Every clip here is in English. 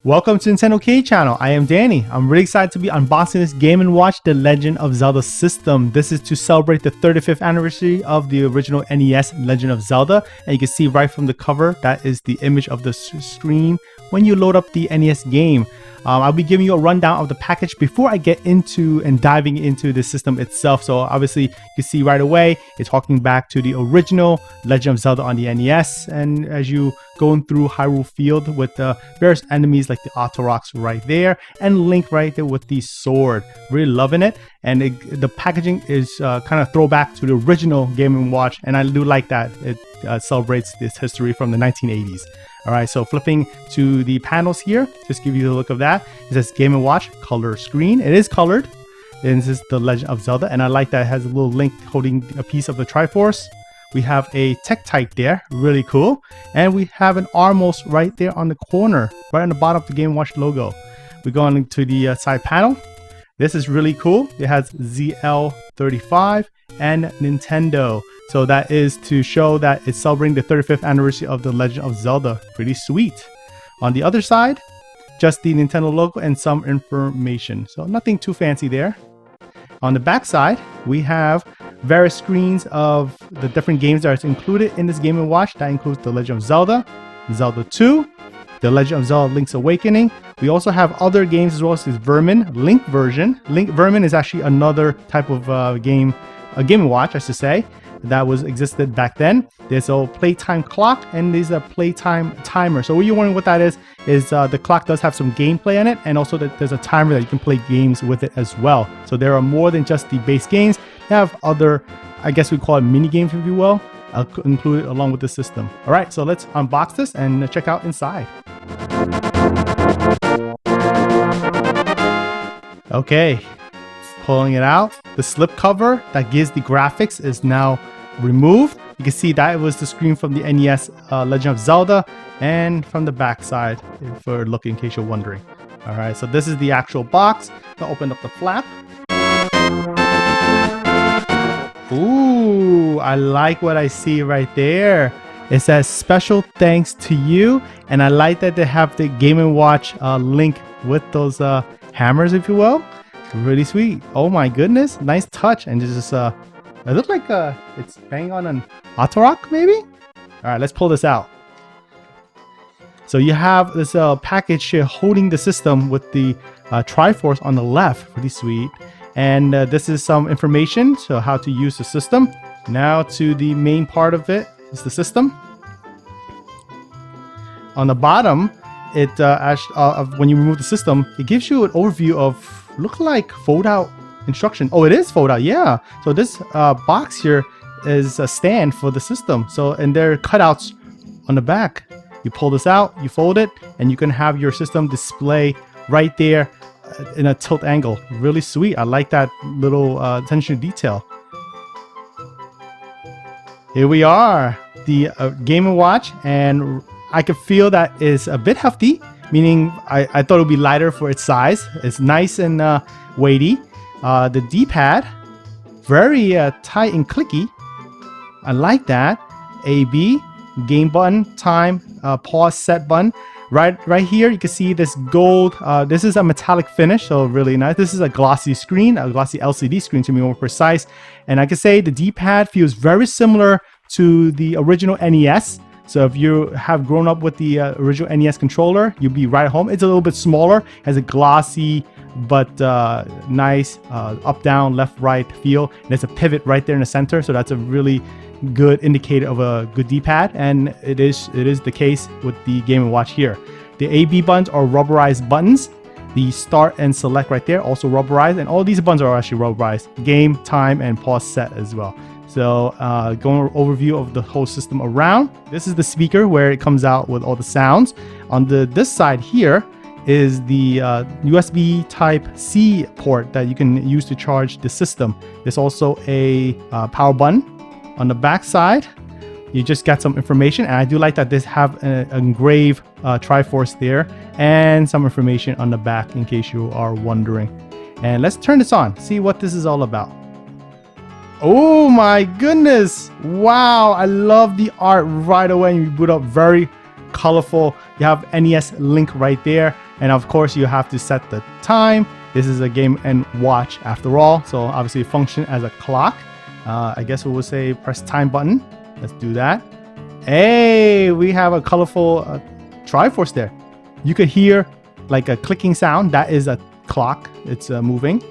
Welcome to Nintendo K channel. I am Danny. I'm really excited to be unboxing this Game & Watch, the Legend of Zelda system. This is to celebrate the 35th anniversary of the original NES Legend of Zelda. And you can see right from the cover, that is the image of the screen when you load up the NES game. I'll be giving you a rundown of the package before I get into and diving into the system itself. So obviously you can see right away, it's talking back to the original Legend of Zelda on the NES. And as you going through Hyrule Field with the various enemies like the Autoroks right there, and Link right there with the sword. Really loving it. And the packaging is kind of throwback to the original Game & Watch, and I do like that. It celebrates this history from the 1980s. All right, so flipping to the panels here, just give you a look of that. It says Game & Watch color screen. It is colored, and this is the Legend of Zelda, and I like that it has a little Link holding a piece of the Triforce. We have a tech type there, really cool. And we have an Armos right there on the corner, right on the bottom of the Game & Watch logo. We go on to the side panel. This is really cool. It has ZL35 and Nintendo. So that is to show that it's celebrating the 35th anniversary of the Legend of Zelda. Pretty sweet. On the other side, just the Nintendo logo and some information. So nothing too fancy there. On the back side, we have various screens of the different games that are included in this Game & Watch. That includes The Legend of Zelda, Zelda 2, The Legend of Zelda Link's Awakening. We also have other games as well as this Vermin Link version. Vermin is actually another type of game, a Game & Watch, I should say, that existed back then. There's a playtime clock and there's a playtime timer. So what you're wondering what that is the clock does have some gameplay in it, and also that there's a timer that you can play games with it as well. So there are more than just the base games. They have other, I guess we call it mini games, if you will, included along with the system. All right, so let's unbox this and check out inside. Okay, pulling it out. The slip cover that gives the graphics is now removed. You can see that was the screen from the NES Legend of Zelda, and from the back side for looking, in case you're wondering. All right, so this is the actual box. I'll open up the flap. Ooh, I like what I see right there. It says special thanks to you, and I like that they have the Game & Watch link with those hammers, if you will. Really sweet. Oh my goodness, nice touch. And just it looks like it's banging on an Autorok maybe. All right, let's pull this out. So you have this package here holding the system with the Triforce on the left. Pretty sweet. And this is some information, so how to use the system. Now to the main part of it is the system. On the bottom, it when you remove the system, it gives you an overview of look like fold out instruction. Oh, it is fold out, yeah. So this box here is a stand for the system. So, and there are cutouts on the back. You pull this out, you fold it, and you can have your system display right there in a tilt angle. Really sweet. I like that little attention to detail. Here we are, the Game & Watch, and I could feel that it's a bit hefty, meaning I thought it would be lighter for its size. It's nice and weighty. The D-pad, very tight and clicky. I like that. A, B, game button, time, pause, set button. Right here, you can see this gold. This is a metallic finish, so really nice. This is a glossy screen, a glossy LCD screen to be more precise. And I can say the D-pad feels very similar to the original NES. So if you have grown up with the original NES controller, you'll be right home. It's a little bit smaller, has a glossy but nice up, down, left, right feel. And there's a pivot right there in the center, so that's a really good indicator of a good D-pad, and it is the case with the Game & Watch here. The A, B buttons are rubberized buttons. The start and select right there also rubberized, and all these buttons are actually rubberized. Game, time, and pause set as well. So going overview of the whole system around. This is the speaker where it comes out with all the sounds. On this side here is the USB Type-C port that you can use to charge the system. There's also a power button. On the back side, you just got some information, and I do like that this have an engraved Triforce there and some information on the back in case you are wondering. And let's turn this on, see what this is all about. Oh my goodness, wow, I love the art right away. You boot up, very colorful. You have NES Link right there. And of course, you have to set the time. This is a game and watch after all. So obviously it functions as a clock. I guess we will say press time button. Let's do that. Hey, we have a colorful Triforce there. You could hear like a clicking sound. That is a clock. It's moving.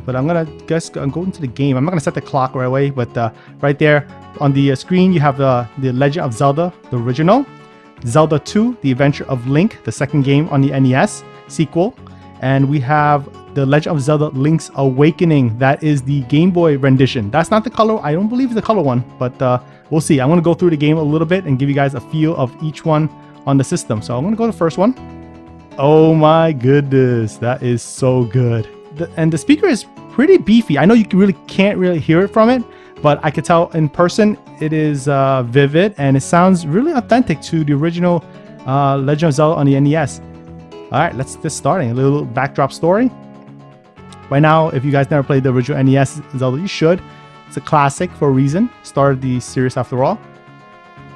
But I'm gonna go into the game. I'm not gonna set the clock right away, but right there on the screen you have the Legend of Zelda, the original, Zelda 2, The Adventure of Link, the second game on the NES sequel, and we have the Legend of Zelda Link's Awakening. That is the Game Boy rendition. That's not the color. I don't believe it's the color one, but we'll see. I'm gonna go through the game a little bit and give you guys a feel of each one on the system. So I'm gonna go to the first one. Oh my goodness, that is so good. And the speaker is pretty beefy. I know you can't really hear it from it, but I could tell in person it is vivid and it sounds really authentic to the original Legend of Zelda on the NES. All right, let's get started. A little backdrop story. By now, if you guys never played the original NES Zelda, you should. It's a classic for a reason. Started the series after all.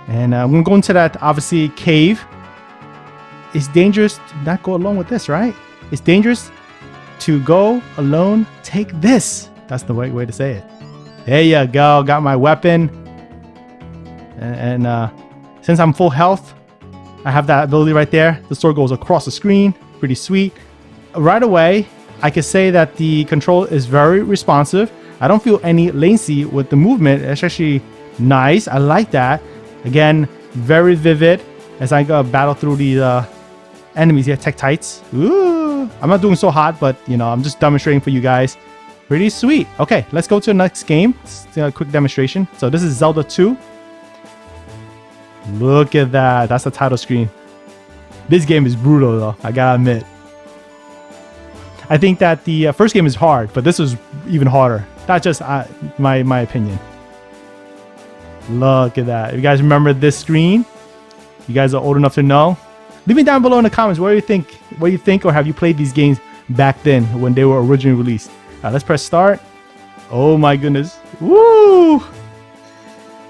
And I'm gonna go into that obviously cave. It's dangerous to not go alone with this, right? It's dangerous to go alone. Take this. That's the right way to say it. There you go. Got my weapon. And since I'm full health, I have that ability right there. The sword goes across the screen. Pretty sweet. Right away, I could say that the control is very responsive. I don't feel any latency with the movement. It's actually nice. I like that. Again, very vivid as I go battle through the enemies here. Tektites. Ooh, I'm not doing so hot, but you know, I'm just demonstrating for you guys. Pretty sweet. Okay, let's go to the next game. Just a quick demonstration. So this is Zelda 2. Look at that. That's the title screen. This game is brutal though, I gotta admit. I think that the first game is hard, but this was even harder. That's just my opinion. Look at that. If you guys remember this screen, you guys are old enough to know. Leave me down below in the comments. What do you think? What do you think, or have you played these games back then when they were originally released? All right, let's press start. Oh my goodness. Woo!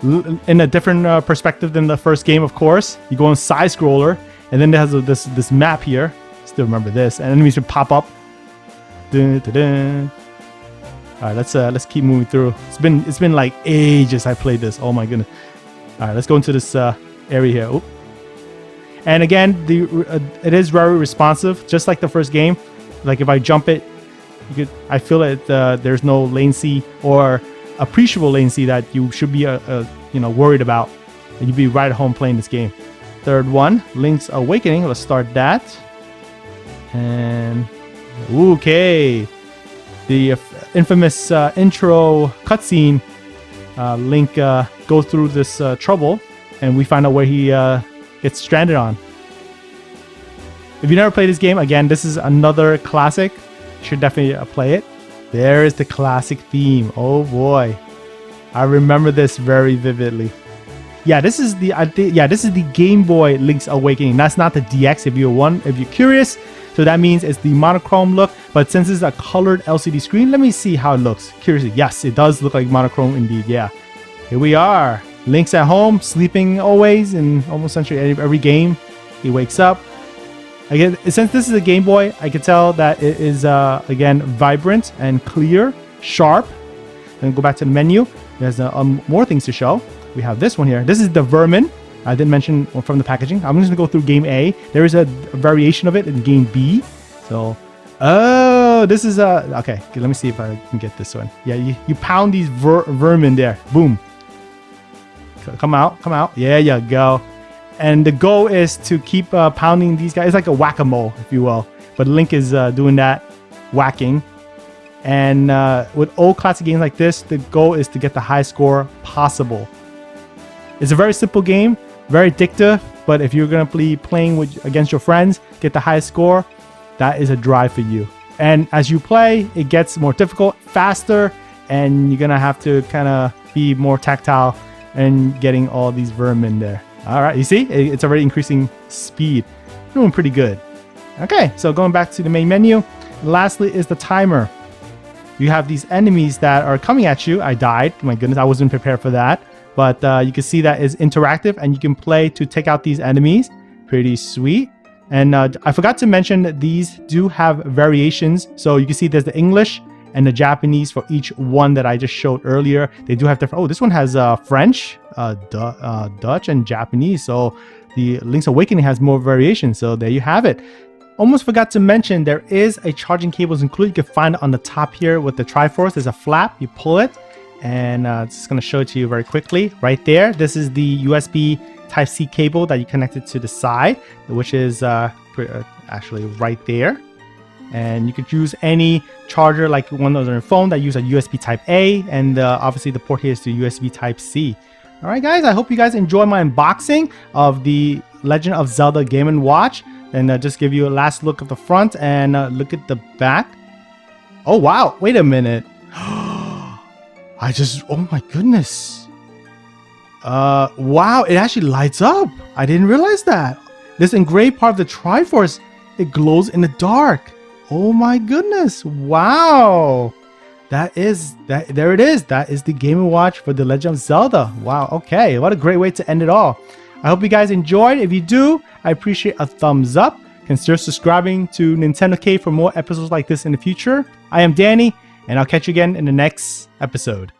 In a different perspective than the first game, of course. You go on side scroller, and then there's this map here. Still remember this, and enemies should pop up. Dun, dun, dun. All right, let's keep moving through. It's been like ages I played this. Oh my goodness. All right, let's go into this area here. Oop. And again, it is very responsive, just like the first game. Like if I jump it, I feel it. There's no latency or appreciable latency that you should be worried about. And you'd be right at home playing this game. Third one, Link's Awakening. Let's start that. And okay, the infamous intro cutscene. Link goes through this trouble, and we find out where he gets stranded on. If you never played this game, again, this is another classic. You should definitely play it. There is the classic theme. Oh boy, I remember this very vividly. Yeah, this is the Game Boy Link's Awakening. That's not the DX. If you're curious, so that means it's the monochrome look. But since it's a colored LCD screen, let me see how it looks. Curiously, yes, it does look like monochrome indeed. Yeah, here we are. Link's at home, sleeping always in almost essentially every game. He wakes up. Again, since this is a Game Boy, I can tell that it is again vibrant and clear, sharp. Then go back to the menu. There's more things to show. We have this one here. This is the vermin. I didn't mention from the packaging. I'm just gonna go through game A. There is a variation of it in game B. So, oh, this is okay. Let me see if I can get this one. Yeah, you pound these vermin there. Boom. Come out, come out. Yeah, you go. And the goal is to keep pounding these guys. It's like a whack-a-mole, if you will. But Link is doing that, whacking. And with old classic games like this, the goal is to get the highest score possible. It's a very simple game, very addictive. But if you're gonna be playing against your friends, get the highest score, that is a drive for you. And as you play, it gets more difficult, faster, and you're gonna have to kind of be more tactile and getting all these vermin there. All right, you see, it's already increasing speed. Doing pretty good. Okay, so going back to the main menu. Lastly is the timer. You have these enemies that are coming at you. I died. My goodness, I wasn't prepared for that. But you can see that is interactive, and you can play to take out these enemies. Pretty sweet. And I forgot to mention that these do have variations. So you can see there's the English and the Japanese for each one that I just showed earlier. They do have different. Oh, this one has French, Dutch, and Japanese. So the Link's Awakening has more variations. So there you have it. Almost forgot to mention there is a charging cables included. You can find it on the top here with the Triforce. There's a flap. You pull it, and it's just going to show it to you very quickly. Right there. This is the USB Type-C cable that you connected to the side, which is actually right there. And you could use any charger like one of your phone that use a USB Type-A, and obviously the port here is to USB Type-C. All right, guys, I hope you guys enjoy my unboxing of the Legend of Zelda Game & Watch. And just give you a last look at the front and look at the back. Oh, wow. Wait a minute. Oh my goodness. Wow, it actually lights up. I didn't realize that. This engraved part of the Triforce, it glows in the dark. Oh my goodness. Wow. There it is. That is the Game & Watch for the Legend of Zelda. Wow. Okay. What a great way to end it all. I hope you guys enjoyed. If you do, I appreciate a thumbs up. Consider subscribing to Nintendo K for more episodes like this in the future. I am Danny, and I'll catch you again in the next episode.